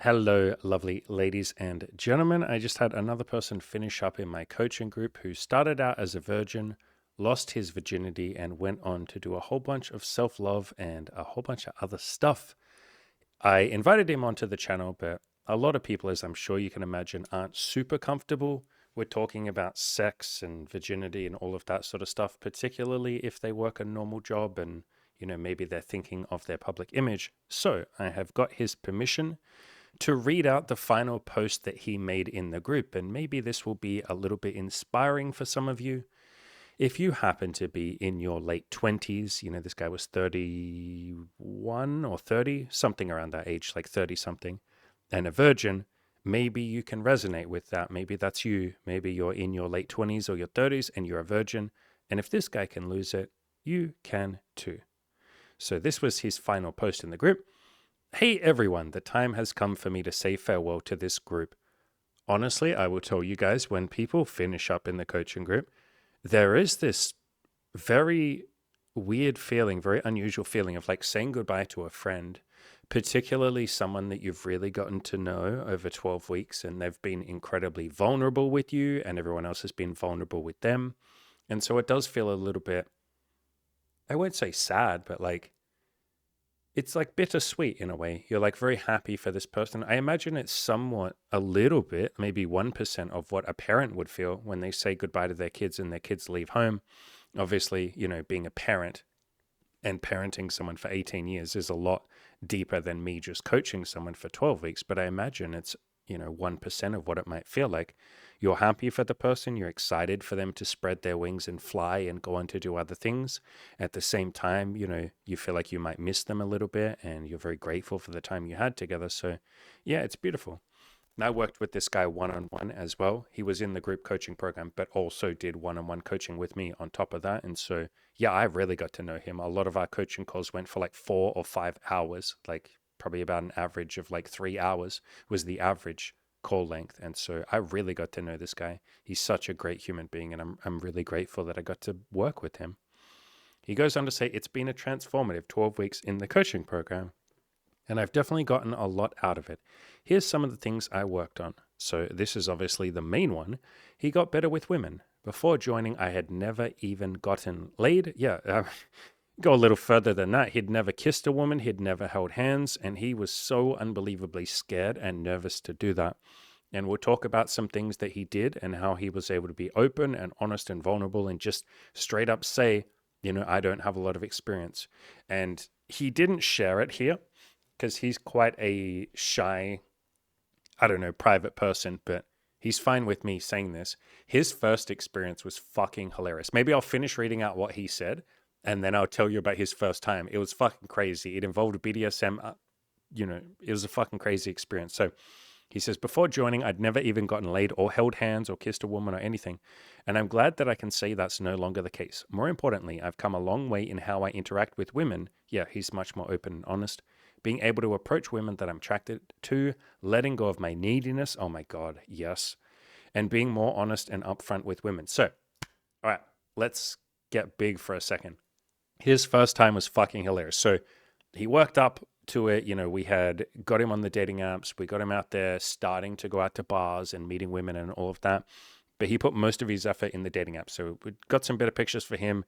Hello, lovely ladies and gentlemen. I just had another person finish up in my coaching group who started out as a virgin, lost his virginity, and went on to do a whole bunch of self love and a whole bunch of other stuff. I invited him onto the channel, but a lot of people, as I'm sure you can imagine, aren't super comfortable with talking about sex and virginity and all of that sort of stuff, particularly if they work a normal job and maybe they're thinking of their public image. So I have got his permission to read out the final post that he made in the group. And maybe this will be a little bit inspiring for some of you. If you happen to be in your late 20s, this guy was 31 or 30, something around that age, like 30 something, and a virgin, maybe you can resonate with that. Maybe that's you. Maybe you're in your late 20s or your 30s and you're a virgin. And if this guy can lose it, you can too. So this was his final post in the group. Hey everyone, the time has come for me to say farewell to this group. Honestly, I will tell you guys, when people finish up in the coaching group, there is this very weird feeling, very unusual feeling of like saying goodbye to a friend, particularly someone that you've really gotten to know over 12 weeks and they've been incredibly vulnerable with you and everyone else has been vulnerable with them. And so it does feel a little bit, I won't say sad, but like, it's like bittersweet in a way. You're like very happy for this person. I imagine it's somewhat a little bit, maybe 1% of what a parent would feel when they say goodbye to their kids and their kids leave home. Obviously, being a parent and parenting someone for 18 years is a lot deeper than me just coaching someone for 12 weeks. But I imagine it's, 1% of what it might feel like. You're happy for the person. You're excited for them to spread their wings and fly and go on to do other things. At the same time, you feel like you might miss them a little bit and you're very grateful for the time you had together. So yeah, it's beautiful. And I worked with this guy one-on-one as well. He was in the group coaching program, but also did one-on-one coaching with me on top of that. And so, yeah, I really got to know him. A lot of our coaching calls went for like 4 or 5 hours, like probably about an average of like 3 hours was the average call length. And so I really got to know this guy. He's such a great human being, and I'm really grateful that I got to work with him. He goes on to say, it's been a transformative 12 weeks in the coaching program, and I've definitely gotten a lot out of it. Here's some of the things I worked on. So this is obviously the main one. He got better with women. Before joining, I had never even gotten laid. Yeah, go a little further than that. He'd never kissed a woman. He'd never held hands. And he was so unbelievably scared and nervous to do that. And we'll talk about some things that he did and how he was able to be open and honest and vulnerable and just straight up say, I don't have a lot of experience. And he didn't share it here because he's quite a shy, I don't know, private person, but he's fine with me saying this. His first experience was fucking hilarious. Maybe I'll finish reading out what he said and then I'll tell you about his first time. It was fucking crazy. It involved BDSM. It was a fucking crazy experience. So he says, before joining, I'd never even gotten laid or held hands or kissed a woman or anything. And I'm glad that I can say that's no longer the case. More importantly, I've come a long way in how I interact with women. Yeah, he's much more open and honest. Being able to approach women that I'm attracted to, letting go of my neediness. Oh my God, yes. And being more honest and upfront with women. So, all right, let's get big for a second. His first time was fucking hilarious. So he worked up to it. We had got him on the dating apps. We got him out there starting to go out to bars and meeting women and all of that. But he put most of his effort in the dating app. So we got some better pictures for him.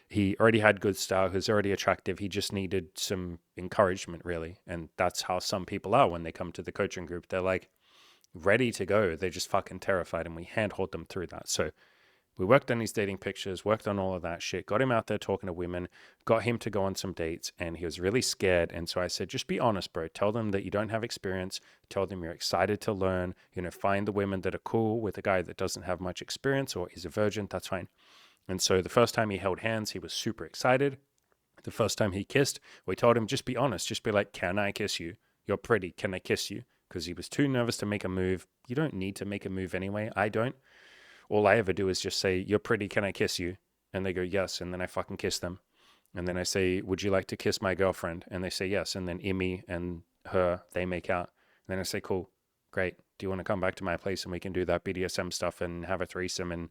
He already had good style. He was already attractive. He just needed some encouragement, really. And that's how some people are when they come to the coaching group. They're like ready to go. They're just fucking terrified. And we handhold them through that. So we worked on his dating pictures, worked on all of that shit, got him out there talking to women, got him to go on some dates, and he was really scared. And so I said, just be honest, bro. Tell them that you don't have experience. Tell them you're excited to learn. Find the women that are cool with a guy that doesn't have much experience or is a virgin. That's fine. And so the first time he held hands, he was super excited. The first time he kissed, we told him, just be honest. Just be like, can I kiss you? You're pretty. Can I kiss you? Because he was too nervous to make a move. You don't need to make a move anyway. I don't. All I ever do is just say, you're pretty, can I kiss you? And they go, yes. And then I fucking kiss them. And then I say, would you like to kiss my girlfriend? And they say, yes. And then Emmy and her, they make out. And then I say, cool, great. Do you want to come back to my place and we can do that BDSM stuff and have a threesome and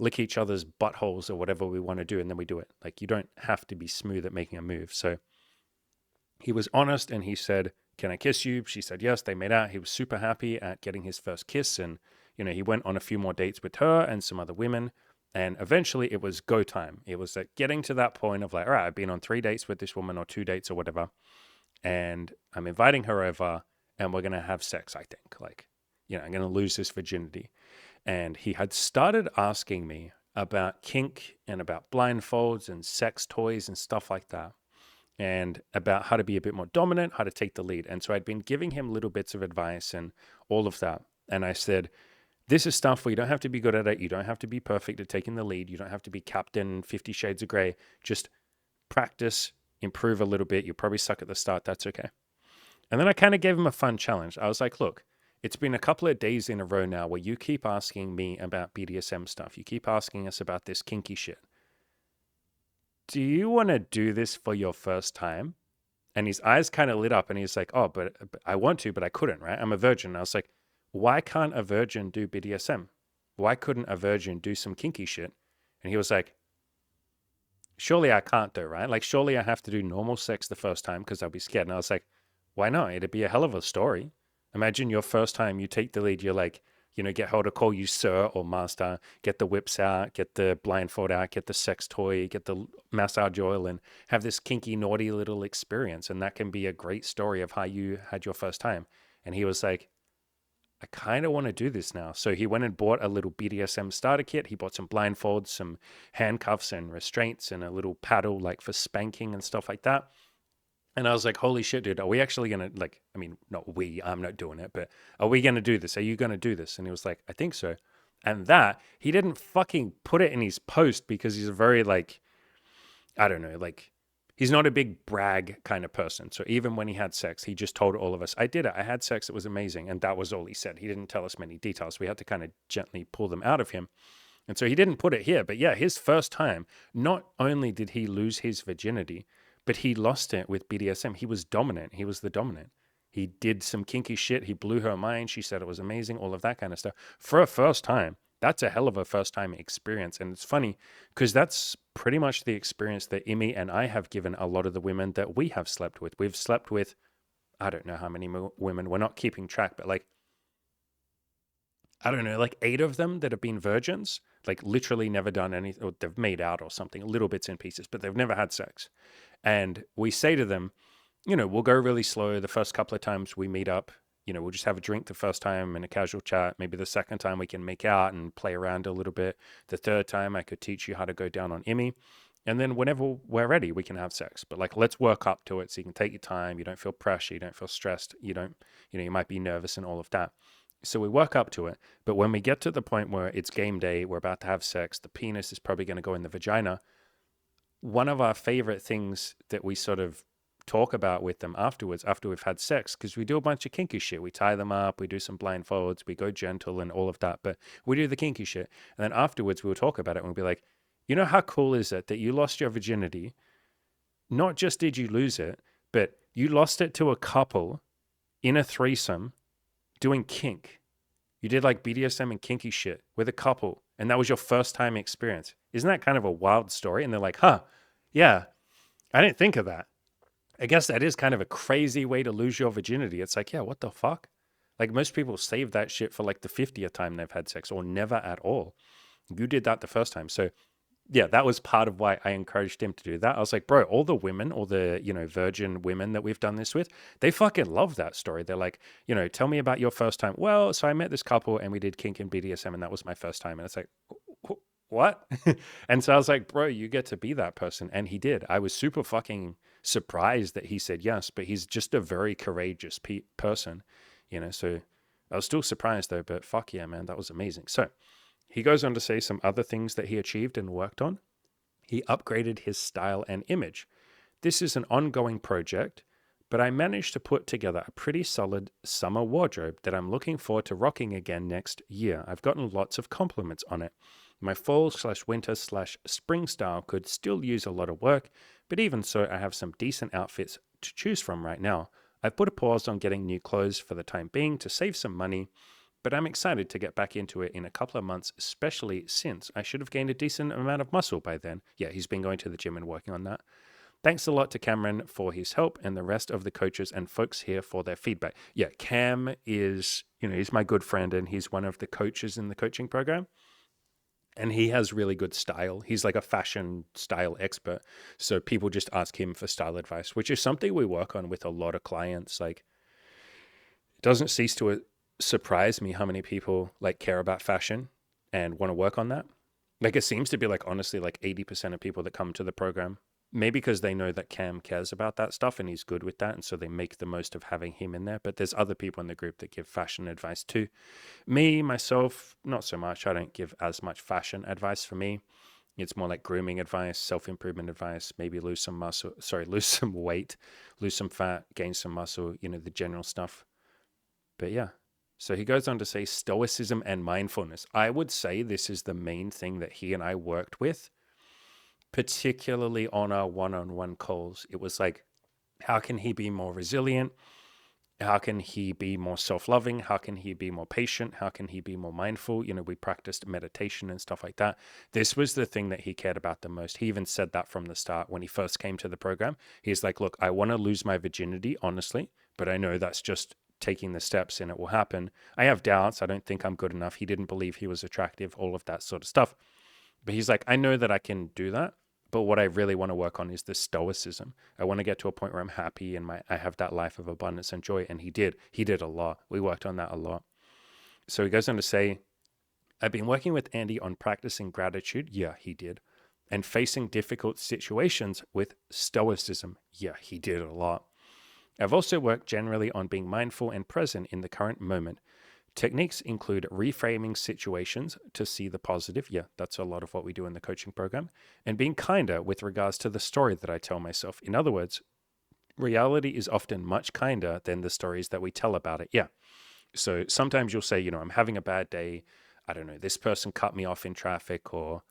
lick each other's buttholes or whatever we want to do? And then we do it. Like, you don't have to be smooth at making a move. So he was honest and he said, can I kiss you? She said yes. They made out. He was super happy at getting his first kiss. And, he went on a few more dates with her and some other women. And eventually it was go time. It was like getting to that point of like, all right, I've been on 3 dates with this woman or 2 dates or whatever. And I'm inviting her over and we're going to have sex, I think. Like, I'm going to lose this virginity. And he had started asking me about kink and about blindfolds and sex toys and stuff like that, and about how to be a bit more dominant, how to take the lead. And so I'd been giving him little bits of advice and all of that. And I said, this is stuff where you don't have to be good at it. You don't have to be perfect at taking the lead. You don't have to be Captain 50 Shades of Grey. Just practice, improve a little bit. You'll probably suck at the start. That's okay. And then I kind of gave him a fun challenge. I was like, look, it's been a couple of days in a row now where you keep asking me about BDSM stuff. You keep asking us about this kinky shit. Do you want to do this for your first time? And his eyes kind of lit up and he's like, oh, but I want to, but I couldn't, right? I'm a virgin. And I was like, why can't a virgin do BDSM? Why couldn't a virgin do some kinky shit? And he was like, surely I can't do, right? Like, surely I have to do normal sex the first time because I'll be scared. And I was like, why not? It'd be a hell of a story. Imagine your first time you take the lead, you're like, get her to call you sir or master, get the whips out, get the blindfold out, get the sex toy, get the massage oil, and have this kinky, naughty little experience. And that can be a great story of how you had your first time. And he was like, I kind of want to do this now. So he went and bought a little BDSM starter kit. He bought some blindfolds, some handcuffs and restraints, and a little paddle like for spanking and stuff like that. And I was like, holy shit, dude, are we actually going to, like, I mean, not we, I'm not doing it, but are we going to do this? Are you going to do this? And he was like, I think so. And that, he didn't fucking put it in his post because he's a very, like, I don't know, like, he's not a big brag kind of person. So even when he had sex, he just told all of us, I did it. I had sex. It was amazing. And that was all he said. He didn't tell us many details. We had to kind of gently pull them out of him. And so he didn't put it here. But yeah, his first time, not only did he lose his virginity, but he lost it with BDSM. He was dominant. He was the dominant. He did some kinky shit. He blew her mind. She said it was amazing, all of that kind of stuff. For a first time, that's a hell of a first time experience. And it's funny because that's pretty much the experience that Imi and I have given a lot of the women that we have slept with. We've slept with, I don't know how many women. We're not keeping track, but like, I don't know, like 8 of them that have been virgins, like literally never done anything, or they've made out or something, little bits and pieces, but they've never had sex. And we say to them, we'll go really slow the first couple of times we meet up. We'll just have a drink the first time and a casual chat. Maybe the second time we can make out and play around a little bit. The third time I could teach you how to go down on Imi. And then whenever we're ready, we can have sex. But like, let's work up to it so you can take your time. You don't feel pressure. You don't feel stressed. You don't, you might be nervous and all of that. So we work up to it. But when we get to the point where it's game day, we're about to have sex, the penis is probably going to go in the vagina. One of our favorite things that we sort of talk about with them afterwards, after we've had sex, because we do a bunch of kinky shit. We tie them up, we do some blindfolds, we go gentle and all of that, but we do the kinky shit. And then afterwards, we'll talk about it and we'll be like, how cool is it that you lost your virginity? Not just did you lose it, but you lost it to a couple in a threesome doing kink. You did like BDSM and kinky shit with a couple, and that was your first time experience. Isn't that kind of a wild story? And they're like, yeah, I didn't think of that. I guess that is kind of a crazy way to lose your virginity. It's like, yeah, what the fuck? Like most people save that shit for like the 50th time they've had sex or never at all. You did that the first time. So yeah, that was part of why I encouraged him to do that. I was like, bro, all the women, all the, virgin women that we've done this with, they fucking love that story. They're like, tell me about your first time. Well, so I met this couple and we did kink and BDSM and that was my first time. And it's like, what? And so I was like, bro, you get to be that person. And he did. I was super fucking surprised that he said yes, but he's just a very courageous person, so I was still surprised though, but fuck yeah, man, that was amazing. So he goes on to say some other things that he achieved and worked on. He upgraded his style and image. This is an ongoing project, but I managed to put together a pretty solid summer wardrobe that I'm looking forward to rocking again next year. I've gotten lots of compliments on it. My fall/winter/spring style could still use a lot of work, but even so, I have some decent outfits to choose from right now. I've put a pause on getting new clothes for the time being to save some money, but I'm excited to get back into it in a couple of months, especially since I should have gained a decent amount of muscle by then. Yeah, he's been going to the gym and working on that. Thanks a lot to Cameron for his help and the rest of the coaches and folks here for their feedback. Yeah, Cam is, he's my good friend and he's one of the coaches in the coaching program. And he has really good style. He's like a fashion style expert. So people just ask him for style advice, which is something we work on with a lot of clients. Like, it doesn't cease to surprise me how many people like care about fashion and want to work on that. Like, it seems to be like, honestly, like 80% of people that come to the program, maybe because they know that Cam cares about that stuff and he's good with that. And so they make the most of having him in there. But there's other people in the group that give fashion advice too. Me, myself, not so much. I don't give as much fashion advice for me. It's more like grooming advice, self-improvement advice, maybe lose some weight, lose some fat, gain some muscle, the general stuff. But yeah. So he goes on to say stoicism and mindfulness. I would say this is the main thing that he and I worked with, particularly on our one-on-one calls. It was like, how can he be more resilient? How can he be more self-loving? How can he be more patient? How can he be more mindful? We practiced meditation and stuff like that. This was the thing that he cared about the most. He even said that from the start when he first came to the program. He's like, look, I want to lose my virginity, honestly, but I know that's just taking the steps and it will happen. I have doubts. I don't think I'm good enough. He didn't believe he was attractive, all of that sort of stuff. But he's like, I know that I can do that. But what I really want to work on is the stoicism. I want to get to a point where I'm happy and I have that life of abundance and joy. And he did. He did a lot. We worked on that a lot. So he goes on to say, I've been working with Andy on practicing gratitude. Yeah, he did. And facing difficult situations with stoicism. Yeah, he did a lot. I've also worked generally on being mindful and present in the current moment. Techniques include reframing situations to see the positive. Yeah, that's a lot of what we do in the coaching program. And being kinder with regards to the story that I tell myself. In other words, reality is often much kinder than the stories that we tell about it. Yeah. So sometimes you'll say, I'm having a bad day. I don't know, this person cut me off in traffic or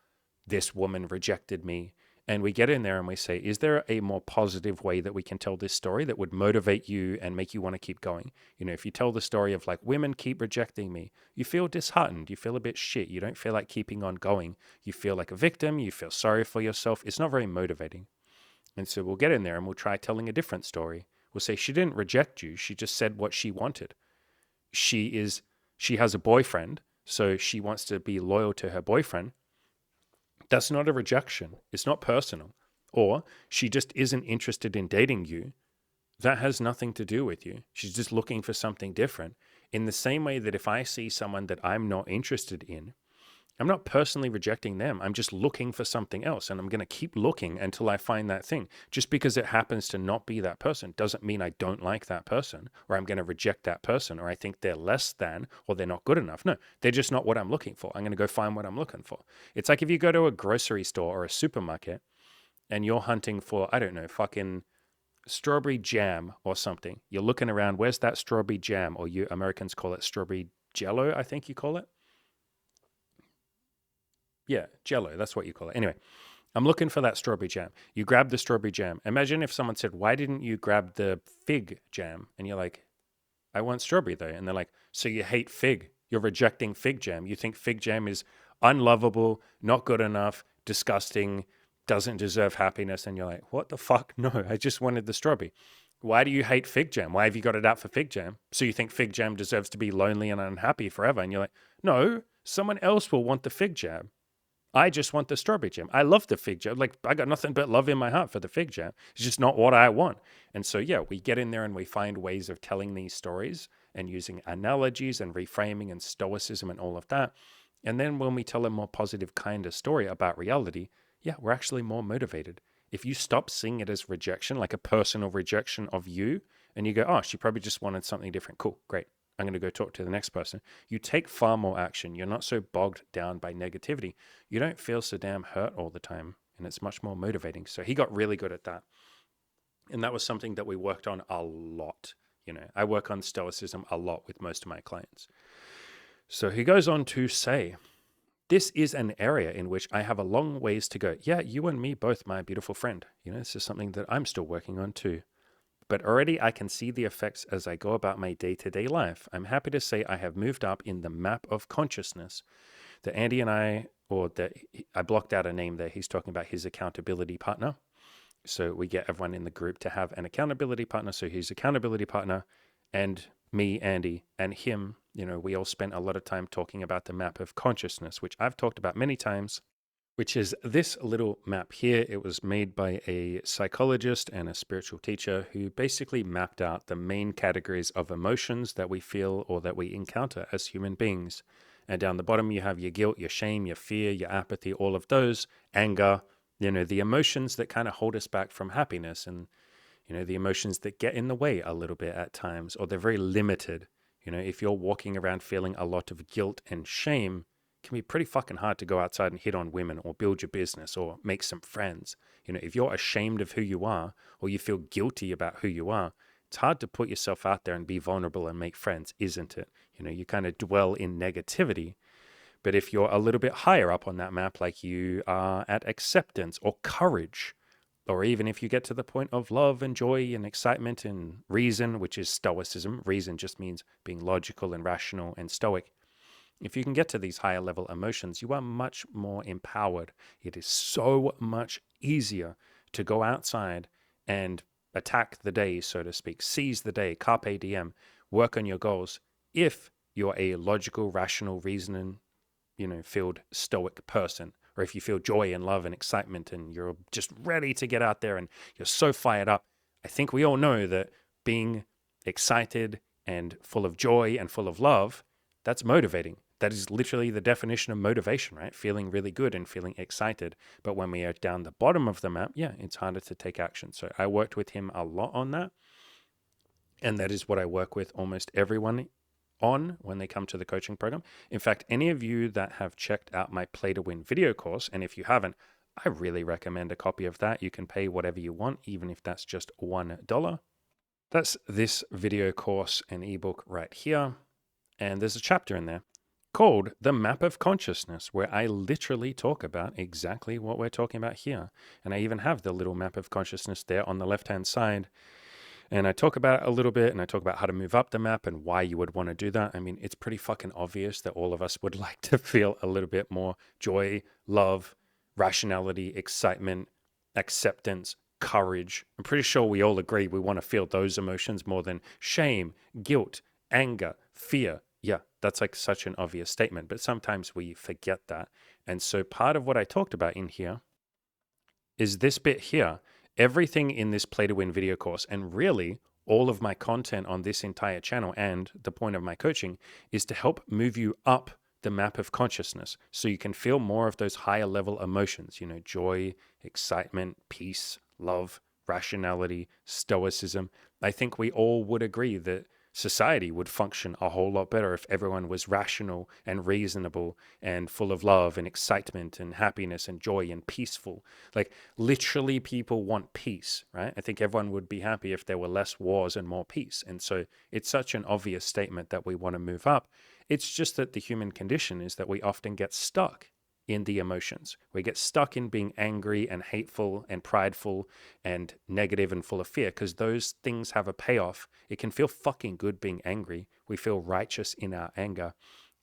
this woman rejected me. And we get in there and we say, is there a more positive way that we can tell this story that would motivate you and make you want to keep going? If you tell the story of like, women keep rejecting me, you feel disheartened. You feel a bit shit. You don't feel like keeping on going. You feel like a victim. You feel sorry for yourself. It's not very motivating. And so we'll get in there and we'll try telling a different story. We'll say, she didn't reject you. She just said what she wanted. She has a boyfriend, so she wants to be loyal to her boyfriend. That's not a rejection. It's not personal. Or she just isn't interested in dating you. That has nothing to do with you. She's just looking for something different. In the same way that if I see someone that I'm not interested in, I'm not personally rejecting them. I'm just looking for something else. And I'm going to keep looking until I find that thing. Just because it happens to not be that person doesn't mean I don't like that person or I'm going to reject that person or I think they're less than or they're not good enough. No, they're just not what I'm looking for. I'm going to go find what I'm looking for. It's like if you go to a grocery store or a supermarket and you're hunting for, I don't know, fucking strawberry jam or something. You're looking around, where's that strawberry jam? Or you Americans call it strawberry jello, I think you call it. Yeah, jello, that's what you call it. Anyway, I'm looking for that strawberry jam. You grab the strawberry jam. Imagine if someone said, why didn't you grab the fig jam? And you're like, I want strawberry though. And they're like, so you hate fig. You're rejecting fig jam. You think fig jam is unlovable, not good enough, disgusting, doesn't deserve happiness. And you're like, what the fuck? No, I just wanted the strawberry. Why do you hate fig jam? Why have you got it out for fig jam? So you think fig jam deserves to be lonely and unhappy forever. And you're like, no, someone else will want the fig jam. I just want the strawberry jam. I love the fig jam. Like, I got nothing but love in my heart for the fig jam. It's just not what I want. And so, yeah, we get in there and we find ways of telling these stories and using analogies and reframing and stoicism and all of that. And then when we tell a more positive kind of story about reality, yeah, we're actually more motivated. If you stop seeing it as rejection, like a personal rejection of you, and you go, oh, she probably just wanted something different. Cool, great. I'm going to go talk to the next person. You take far more action. You're not so bogged down by negativity. You don't feel so damn hurt all the time. And it's much more motivating. So he got really good at that. And that was something that we worked on a lot. I work on stoicism a lot with most of my clients. So he goes on to say, this is an area in which I have a long ways to go. Yeah, you and me both, my beautiful friend. This is something that I'm still working on too. But already I can see the effects as I go about my day-to-day life. I'm happy to say I have moved up in the map of consciousness. That Andy and I blocked out a name there. He's talking about his accountability partner. So we get everyone in the group to have an accountability partner. So he's accountability partner, and me, Andy, and him, we all spent a lot of time talking about the map of consciousness, which I've talked about many times, which is this little map here. It was made by a psychologist and a spiritual teacher who basically mapped out the main categories of emotions that we feel or that we encounter as human beings. And down the bottom, you have your guilt, your shame, your fear, your apathy, all of those, anger, the emotions that kind of hold us back from happiness, and the emotions that get in the way a little bit at times, or they're very limited. If you're walking around feeling a lot of guilt and shame, it can be pretty fucking hard to go outside and hit on women or build your business or make some friends. If you're ashamed of who you are or you feel guilty about who you are, it's hard to put yourself out there and be vulnerable and make friends, isn't it? You kind of dwell in negativity. But if you're a little bit higher up on that map, like you are at acceptance or courage, or even if you get to the point of love and joy and excitement and reason, which is stoicism, reason just means being logical and rational and stoic. If you can get to these higher level emotions, you are much more empowered. It is so much easier to go outside and attack the day, so to speak, seize the day, carpe diem, work on your goals, if you're a logical, rational, reasoning, filled stoic person, or if you feel joy and love and excitement and you're just ready to get out there and you're so fired up. I think we all know that being excited and full of joy and full of love, that's motivating. That is literally the definition of motivation, right? Feeling really good and feeling excited. But when we are down the bottom of the map, yeah, it's harder to take action. So I worked with him a lot on that. And that is what I work with almost everyone on when they come to the coaching program. In fact, any of you that have checked out my Play to Win video course, and if you haven't, I really recommend a copy of that. You can pay whatever you want, even if that's just $1. That's this video course and ebook right here. And there's a chapter in there called The Map of Consciousness, where I literally talk about exactly what we're talking about here. And I even have the little map of consciousness there on the left-hand side. And I talk about it a little bit, and I talk about how to move up the map and why you would want to do that. I mean, it's pretty fucking obvious that all of us would like to feel a little bit more joy, love, rationality, excitement, acceptance, courage. I'm pretty sure we all agree we want to feel those emotions more than shame, guilt, anger, fear. Yeah, that's like such an obvious statement, but sometimes we forget that. And so part of what I talked about in here is this bit here. Everything in this Play to Win video course, and really all of my content on this entire channel and the point of my coaching, is to help move you up the map of consciousness so you can feel more of those higher level emotions, joy, excitement, peace, love, rationality, stoicism. I think we all would agree that society would function a whole lot better if everyone was rational and reasonable and full of love and excitement and happiness and joy and peaceful. Like literally people want peace, right? I think everyone would be happy if there were less wars and more peace. And so it's such an obvious statement that we want to move up. It's just that the human condition is that we often get stuck in the emotions. We get stuck in being angry and hateful and prideful and negative and full of fear because those things have a payoff. It can feel fucking good being angry. We feel righteous in our anger.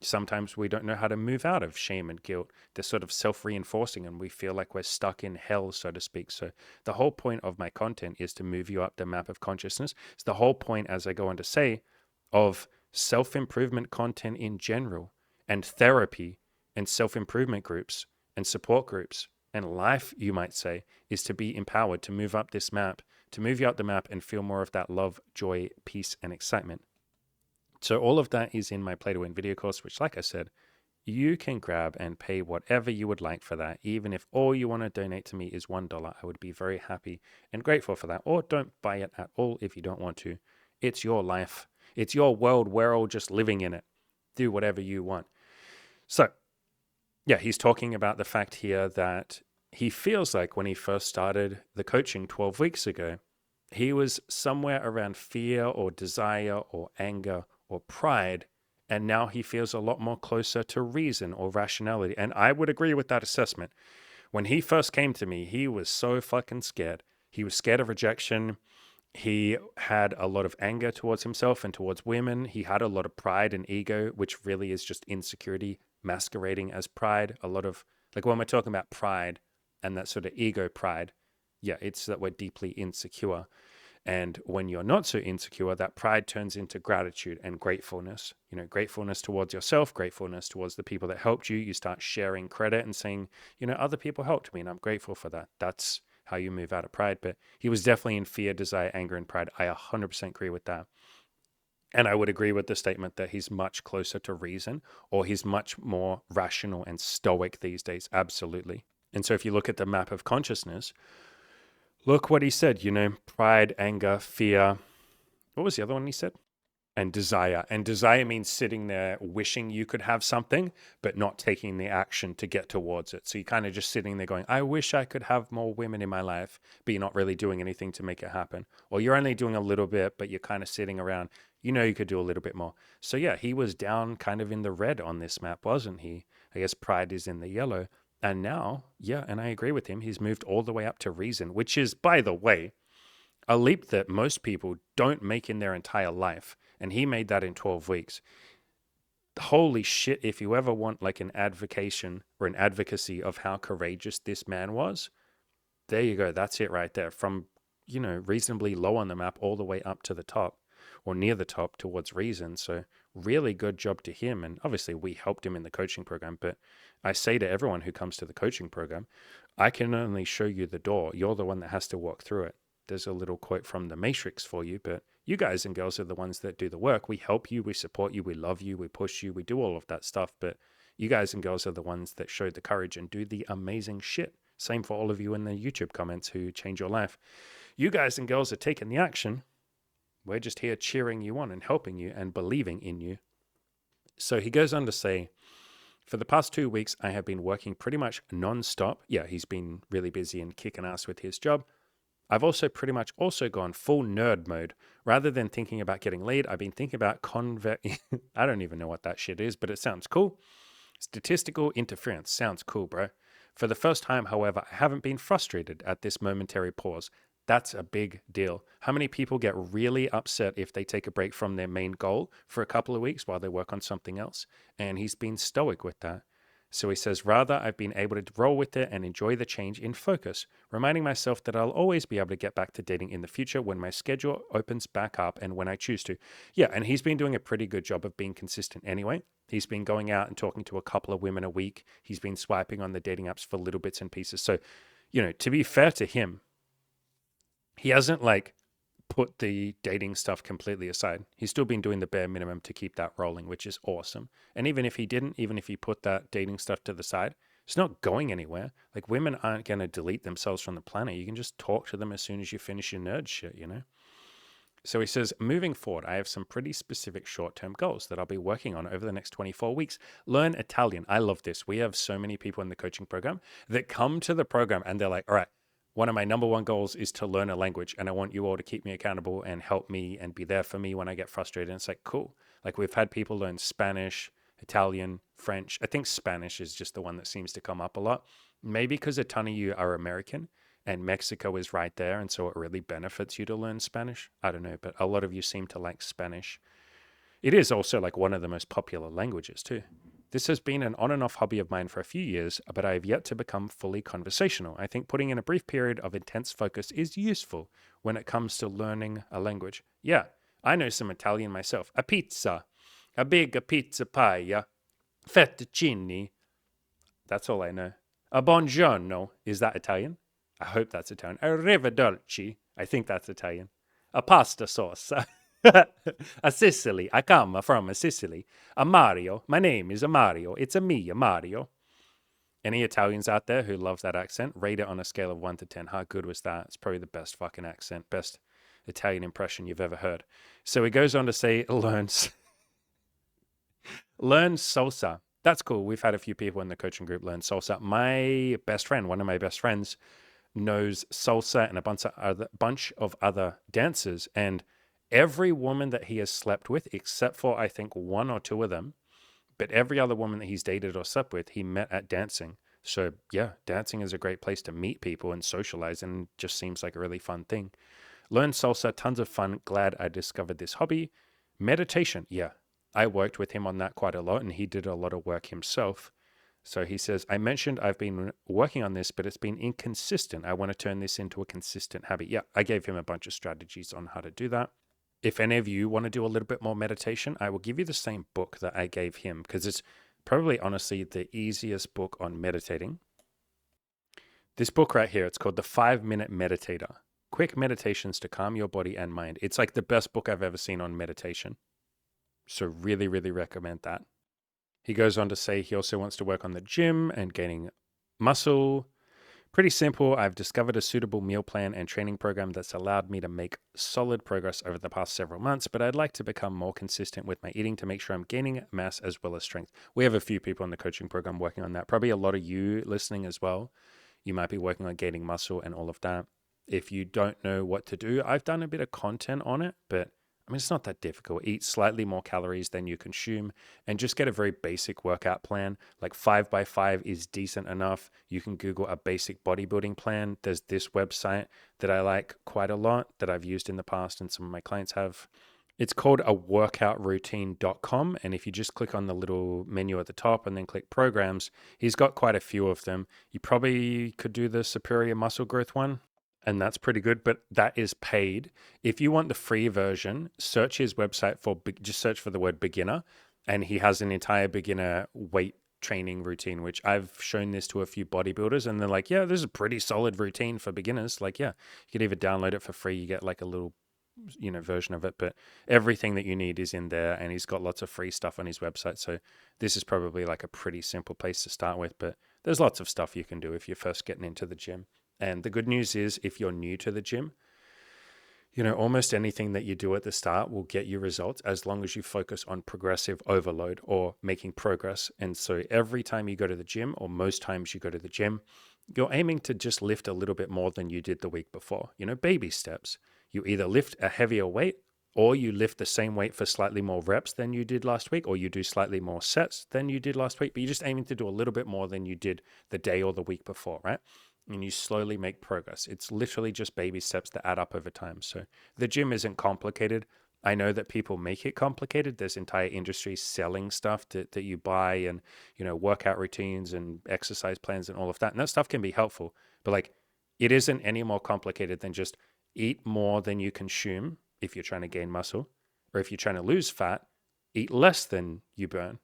Sometimes we don't know how to move out of shame and guilt. They're sort of self-reinforcing and we feel like we're stuck in hell, so to speak. So the whole point of my content is to move you up the map of consciousness. It's the whole point, as I go on to say, of self-improvement content in general and therapy and self-improvement groups and support groups and life, you might say, is to be empowered to move up this map, to move you up the map and feel more of that love, joy, peace, and excitement. So all of that is in my Play to Win video course, which, like I said, you can grab and pay whatever you would like for that. Even if all you want to donate to me is $1, I would be very happy and grateful for that. Or don't buy it at all if you don't want to. It's your life. It's your world. We're all just living in it. Do whatever you want. So yeah, he's talking about the fact here that he feels like when he first started the coaching 12 weeks ago, he was somewhere around fear or desire or anger or pride. And now he feels a lot more closer to reason or rationality. And I would agree with that assessment. When he first came to me, he was so fucking scared. He was scared of rejection. He had a lot of anger towards himself and towards women. He had a lot of pride and ego, which really is just insecurity masquerading as pride. A lot of, like when we're talking about pride and that sort of ego pride, Yeah, it's that we're deeply insecure. And when you're not so insecure, that pride turns into gratitude and gratefulness. Gratefulness towards yourself, gratefulness towards the people that helped you. You start sharing credit and saying, other people helped me and I'm grateful for that. That's how you move out of pride. But he was definitely in fear, desire, anger, and pride. I 100% agree with that. And I would agree with the statement that he's much closer to reason, or he's much more rational and stoic these days. Absolutely. And so if you look at the map of consciousness, look what he said, pride, anger, fear. What was the other one he said? And desire. And desire means sitting there wishing you could have something, but not taking the action to get towards it. So you're kind of just sitting there going, I wish I could have more women in my life, but you're not really doing anything to make it happen. Or you're only doing a little bit, but you're kind of sitting around. You could do a little bit more. So yeah, he was down kind of in the red on this map, wasn't he? I guess pride is in the yellow. And now, yeah, and I agree with him, he's moved all the way up to reason, which is, by the way, a leap that most people don't make in their entire life. And he made that in 12 weeks. Holy shit, if you ever want like an advocation or an advocacy of how courageous this man was, there you go. That's it right there. From, reasonably low on the map all the way up to the top or near the top towards reason. So really good job to him. And obviously we helped him in the coaching program. But I say to everyone who comes to the coaching program, I can only show you the door. You're the one that has to walk through it. There's a little quote from the Matrix for you, but you guys and girls are the ones that do the work. We help you, we support you, we love you, we push you, we do all of that stuff. But you guys and girls are the ones that show the courage and do the amazing shit. Same for all of you in the YouTube comments who change your life. You guys and girls are taking the action. We're just here cheering you on and helping you and believing in you. So he goes on to say, for the past 2 weeks, I have been working pretty much non-stop. Yeah, he's been really busy and kicking ass with his job. I've also pretty much also gone full nerd mode. Rather than thinking about getting laid, I've been thinking about I don't even know what that shit is, but it sounds cool. Statistical interference. Sounds cool, bro. For the first time, however, I haven't been frustrated at this momentary pause. That's a big deal. How many people get really upset if they take a break from their main goal for a couple of weeks while they work on something else? And he's been stoic with that. So he says, rather, I've been able to roll with it and enjoy the change in focus, reminding myself that I'll always be able to get back to dating in the future when my schedule opens back up and when I choose to. Yeah, and he's been doing a pretty good job of being consistent anyway. He's been going out and talking to a couple of women a week. He's been swiping on the dating apps for little bits and pieces. So, to be fair to him, he hasn't put the dating stuff completely aside. He's still been doing the bare minimum to keep that rolling, which is awesome. And even if he didn't, even if he put that dating stuff to the side, it's not going anywhere. Like, women aren't going to delete themselves from the planet. You can just talk to them as soon as you finish your nerd shit, So he says, moving forward, I have some pretty specific short-term goals that I'll be working on over the next 24 weeks. Learn Italian. I love this. We have so many people in the coaching program that come to the program and they're like, all right, one of my number one goals is to learn a language, and I want you all to keep me accountable and help me and be there for me when I get frustrated. And it's like, cool. Like, we've had people learn Spanish, Italian, French. I think Spanish is just the one that seems to come up a lot. Maybe because a ton of you are American and Mexico is right there, and so it really benefits you to learn Spanish. I don't know, but a lot of you seem to like Spanish. It is also like one of the most popular languages too. This has been an on and off hobby of mine for a few years, but I have yet to become fully conversational. I think putting in a brief period of intense focus is useful when it comes to learning a language. Yeah, I know some Italian myself. A pizza, a big pizza pie, fettuccine. That's all I know. A buongiorno. Is that Italian? I hope that's Italian. Arrivederci. I think that's Italian. A pasta sauce. A Sicily. I come from a Sicily. A Mario. My name is a Mario. It's a me, a Mario. Any Italians out there who love that accent, rate it on a scale of 1 to 10. How good was that? It's probably the best fucking accent, best Italian impression you've ever heard. So he goes on to say, learn salsa. That's cool. We've had a few people in the coaching group learn salsa. My best friend, one of my best friends, knows salsa and a bunch of other dancers. And every woman that he has slept with, except for I think 1 or 2 of them, but every other woman that he's dated or slept with, he met at dancing. So yeah, dancing is a great place to meet people and socialize, and just seems like a really fun thing. Learn salsa, tons of fun. Glad I discovered this hobby. Meditation, yeah. I worked with him on that quite a lot, and he did a lot of work himself. So he says, I mentioned I've been working on this, but it's been inconsistent. I want to turn this into a consistent habit. Yeah, I gave him a bunch of strategies on how to do that. If any of you want to do a little bit more meditation, I will give you the same book that I gave him because it's probably honestly the easiest book on meditating. This book right here, it's called The 5-Minute Meditator. Quick meditations to calm your body and mind. It's like the best book I've ever seen on meditation. So really, really recommend that. He goes on to say he also wants to work on the gym and gaining muscle. Pretty simple. I've discovered a suitable meal plan and training program that's allowed me to make solid progress over the past several months, but I'd like to become more consistent with my eating to make sure I'm gaining mass as well as strength. We have a few people in the coaching program working on that. Probably a lot of you listening as well. You might be working on gaining muscle and all of that. If you don't know what to do, I've done a bit of content on it, but I mean, it's not that difficult. Eat slightly more calories than you consume and just get a very basic workout plan. Like 5x5 is decent enough. You can Google a basic bodybuilding plan. There's this website that I like quite a lot that I've used in the past and some of my clients have. It's called a workoutroutine.com. And if you just click on the little menu at the top and then click programs, he's got quite a few of them. You probably could do the superior muscle growth one, and that's pretty good, but that is paid. If you want the free version, search his website for, just search for the word beginner, and he has an entire beginner weight training routine, which I've shown this to a few bodybuilders, and they're like, yeah, this is a pretty solid routine for beginners. Like, yeah, you could even download it for free. You get like a little version of it, but everything that you need is in there, and he's got lots of free stuff on his website. So this is probably like a pretty simple place to start with, but there's lots of stuff you can do if you're first getting into the gym. And the good news is if you're new to the gym, almost anything that you do at the start will get you results as long as you focus on progressive overload or making progress. And so every time you go to the gym, or most times you go to the gym, you're aiming to just lift a little bit more than you did the week before. Baby steps. You either lift a heavier weight, or you lift the same weight for slightly more reps than you did last week, or you do slightly more sets than you did last week, but you're just aiming to do a little bit more than you did the day or the week before, right? And you slowly make progress. It's literally just baby steps that add up over time. So the gym isn't complicated. I know that people make it complicated. There's entire industries selling stuff that you buy, and workout routines and exercise plans and all of that. And that stuff can be helpful, but like it isn't any more complicated than just eat more than you consume if you're trying to gain muscle, or if you're trying to lose fat, eat less than you burn.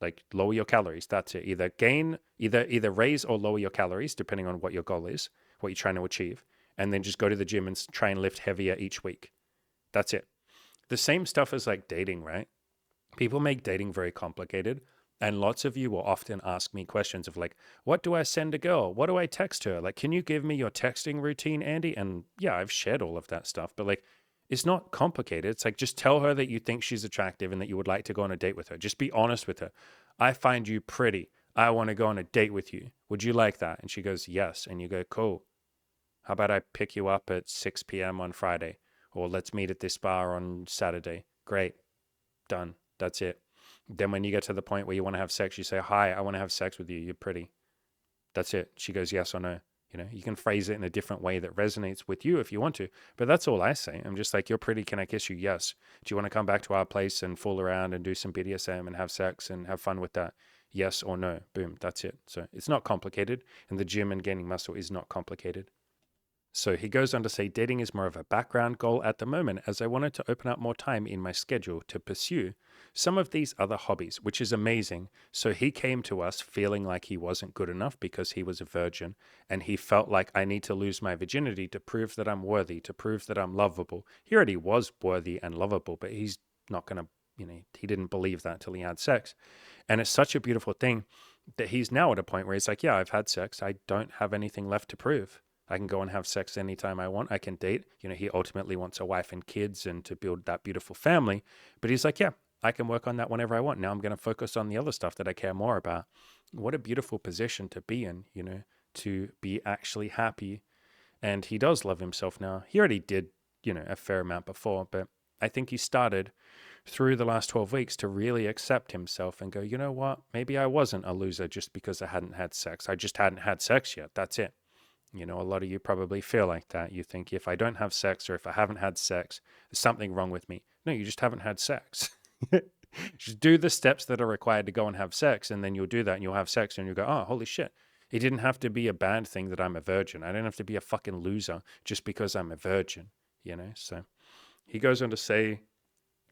Like lower your calories. That's it. Either raise or lower your calories, depending on what your goal is, what you're trying to achieve. And then just go to the gym and try and lift heavier each week. That's it. The same stuff as like dating, right? People make dating very complicated. And lots of you will often ask me questions of like, what do I send a girl? What do I text her? Like, can you give me your texting routine, Andy? And yeah, I've shared all of that stuff, but like, it's not complicated. It's like, just tell her that you think she's attractive and that you would like to go on a date with her. Just be honest with her. I find you pretty. I want to go on a date with you. Would you like that? And she goes, yes. And you go, cool. How about I pick you up at 6 p.m. on Friday? Or let's meet at this bar on Saturday. Great. Done. That's it. Then when you get to the point where you want to have sex, you say, hi, I want to have sex with you. You're pretty. That's it. She goes, yes or no. You can phrase it in a different way that resonates with you if you want to. But that's all I say. I'm just like, you're pretty. Can I kiss you? Yes. Do you want to come back to our place and fool around and do some BDSM and have sex and have fun with that? Yes or no. Boom. That's it. So it's not complicated. And the gym and gaining muscle is not complicated. So he goes on to say, dating is more of a background goal at the moment, as I wanted to open up more time in my schedule to pursue some of these other hobbies, which is amazing. So he came to us feeling like he wasn't good enough because he was a virgin, and he felt like, I need to lose my virginity to prove that I'm worthy, to prove that I'm lovable. He already was worthy and lovable, but he's not going to, he didn't believe that till he had sex. And it's such a beautiful thing that he's now at a point where he's like, yeah, I've had sex. I don't have anything left to prove. I can go and have sex anytime I want. I can date. He ultimately wants a wife and kids and to build that beautiful family. But he's like, yeah, I can work on that whenever I want. Now I'm going to focus on the other stuff that I care more about. What a beautiful position to be in, to be actually happy. And he does love himself now. He already did, a fair amount before, but I think he started through the last 12 weeks to really accept himself and go, you know what? Maybe I wasn't a loser just because I hadn't had sex. I just hadn't had sex yet. That's it. A lot of you probably feel like that. You think if I don't have sex or if I haven't had sex, there's something wrong with me. No, you just haven't had sex. Just do the steps that are required to go and have sex, and then you'll do that and you'll have sex and you'll go, oh, holy shit. It didn't have to be a bad thing that I'm a virgin. I don't have to be a fucking loser just because I'm a virgin, you know? So he goes on to say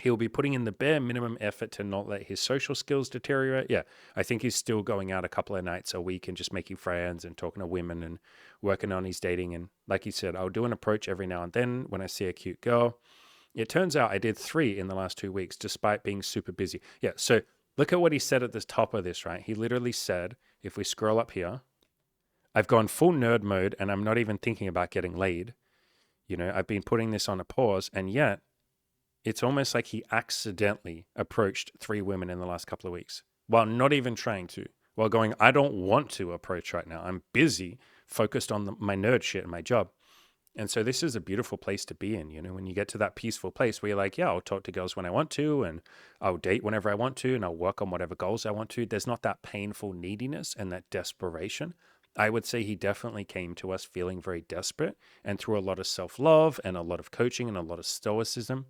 he'll be putting in the bare minimum effort to not let his social skills deteriorate. Yeah, I think he's still going out a couple of nights a week and just making friends and talking to women and working on his dating. And like he said, I'll do an approach every now and then when I see a cute girl. It turns out I did 3 in the last 2 weeks, despite being super busy. Yeah, so look at what he said at the top of this, right? He literally said, if we scroll up here, I've gone full nerd mode and I'm not even thinking about getting laid. You know, I've been putting this on a pause, and yet it's almost like he accidentally approached 3 women in the last couple of weeks while not even trying to, while going, I don't want to approach right now. I'm busy, focused on my nerd shit and my job. And so this is a beautiful place to be in, you know, when you get to that peaceful place where you're like, yeah, I'll talk to girls when I want to, and I'll date whenever I want to, and I'll work on whatever goals I want to. There's not that painful neediness and that desperation. I would say he definitely came to us feeling very desperate, and through a lot of self-love and a lot of coaching and a lot of stoicism,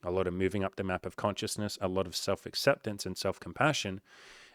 a lot of moving up the map of consciousness, a lot of self-acceptance and self-compassion,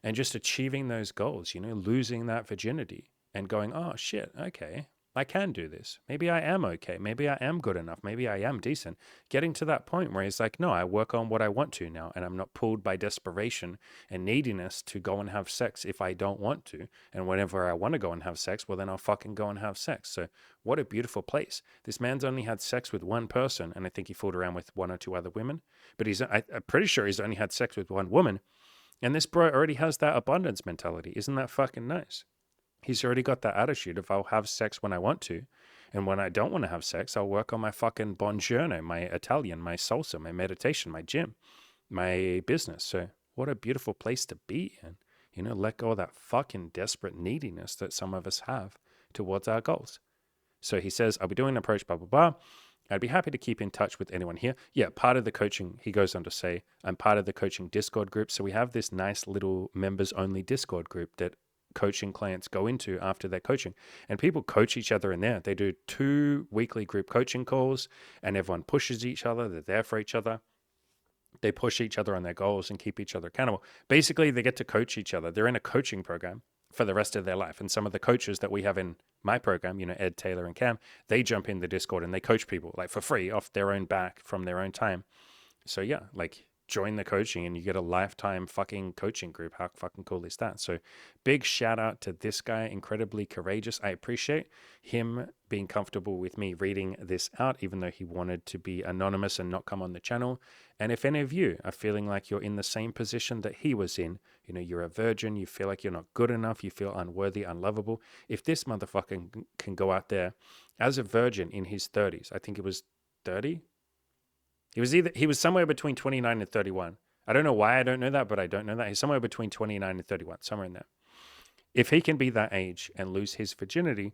and just achieving those goals, you know, losing that virginity and going, oh shit, okay, I can do this. Maybe I am okay. Maybe I am good enough. Maybe I am decent. Getting to that point where he's like, no, I work on what I want to now, and I'm not pulled by desperation and neediness to go and have sex if I don't want to. And whenever I want to go and have sex, well, then I'll fucking go and have sex. So what a beautiful place. This man's only had sex with one person, and I think he fooled around with 1 or 2 other women, but I'm pretty sure he's only had sex with one woman. And this bro already has that abundance mentality. Isn't that fucking nice? He's already got that attitude of I'll have sex when I want to. And when I don't want to have sex, I'll work on my fucking buongiorno, my Italian, my salsa, my meditation, my gym, my business. So what a beautiful place to be in. You know, let go of that fucking desperate neediness that some of us have towards our goals. So he says, I'll be doing an approach, blah, blah, blah. I'd be happy to keep in touch with anyone here. Yeah, part of the coaching, he goes on to say, I'm part of the coaching Discord group. So we have this nice little members only Discord group that coaching clients go into after their coaching, and people coach each other in there. They do 2 weekly group coaching calls, and everyone pushes each other. They're there for each other. They push each other on their goals and keep each other accountable. Basically, they get to coach each other. They're in a coaching program for the rest of their life. And some of the coaches that we have in my program, you know, Ed, Taylor, and Cam, they jump in the Discord and they coach people like for free off their own back from their own time. So yeah, like join the coaching and you get a lifetime fucking coaching group. How fucking cool is that? So big shout out to this guy, incredibly courageous. I appreciate him being comfortable with me reading this out, even though he wanted to be anonymous and not come on the channel. And if any of you are feeling like you're in the same position that he was in, you know, you're a virgin, you feel like you're not good enough, you feel unworthy, unlovable. If this motherfucker can go out there as a virgin in his 30s, I think it was 30, he was somewhere between 29 and 31. I don't know why I don't know that, but I don't know that. He's somewhere between 29 and 31, somewhere in there. If he can be that age and lose his virginity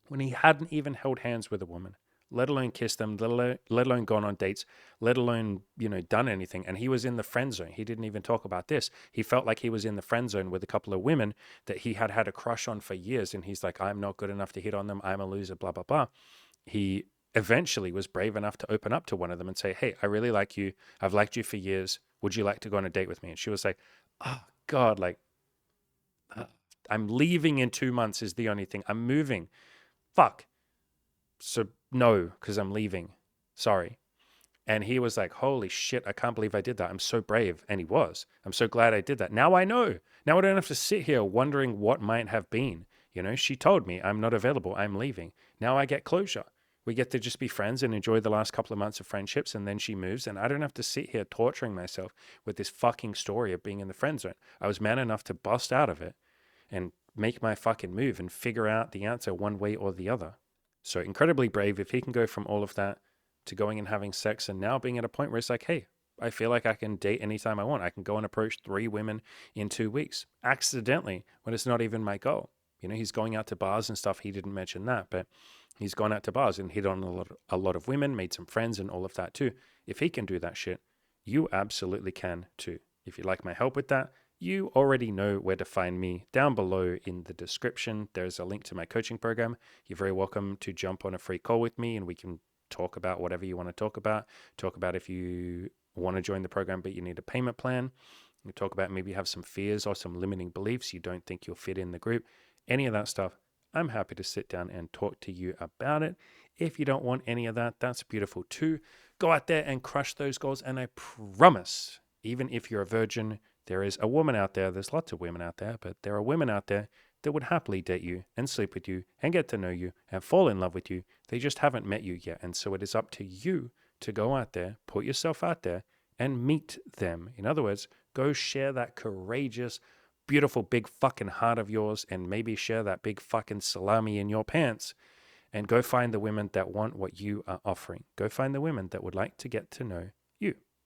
when he hadn't even held hands with a woman, let alone kissed them, let alone gone on dates, let alone, you know, done anything, and he was in the friend zone. He didn't even talk about this. He felt like he was in the friend zone with a couple of women that he had had a crush on for years, and he's like, I'm not good enough to hit on them. I'm a loser, blah, blah, blah. He eventually was brave enough to open up to one of them and say, hey, I really like you. I've liked you for years. Would you like to go on a date with me? And she was like, oh, God, like, I'm leaving in 2 months is the only thing. I'm moving. Fuck. So no, because I'm leaving. Sorry. And he was like, holy shit, I can't believe I did that. I'm so brave. And he was. I'm so glad I did that. Now I know. Now I don't have to sit here wondering what might have been. You know, she told me I'm not available. I'm leaving. Now I get closure. We get to just be friends and enjoy the last couple of months of friendships, and then she moves, and I don't have to sit here torturing myself with this fucking story of being in the friend zone. I was man enough to bust out of it and make my fucking move and figure out the answer one way or the other. So incredibly brave. If he can go from all of that to going and having sex and now being at a point where it's like, hey, I feel like I can date anytime I want. I can go and approach 3 women in 2 weeks accidentally when it's not even my goal. You know, he's going out to bars and stuff. He didn't mention that, but he's gone out to bars and hit on a lot of women, made some friends and all of that too. If he can do that shit, you absolutely can too. If you'd like my help with that, you already know where to find me. Down below in the description, there's a link to my coaching program. You're very welcome to jump on a free call with me and we can talk about whatever you want to talk about. Talk about if you want to join the program, but you need a payment plan. We talk about maybe you have some fears or some limiting beliefs. You don't think you'll fit in the group. Any of that stuff, I'm happy to sit down and talk to you about it. If you don't want any of that, that's beautiful too. Go out there and crush those goals. And I promise, even if you're a virgin, there is a woman out there. There's lots of women out there, but there are women out there that would happily date you and sleep with you and get to know you and fall in love with you. They just haven't met you yet. And so it is up to you to go out there, put yourself out there, and meet them. In other words, go share that courageous, beautiful, big fucking heart of yours, and maybe share that big fucking salami in your pants, and go find the women that want what you are offering. Go find the women that would like to get to know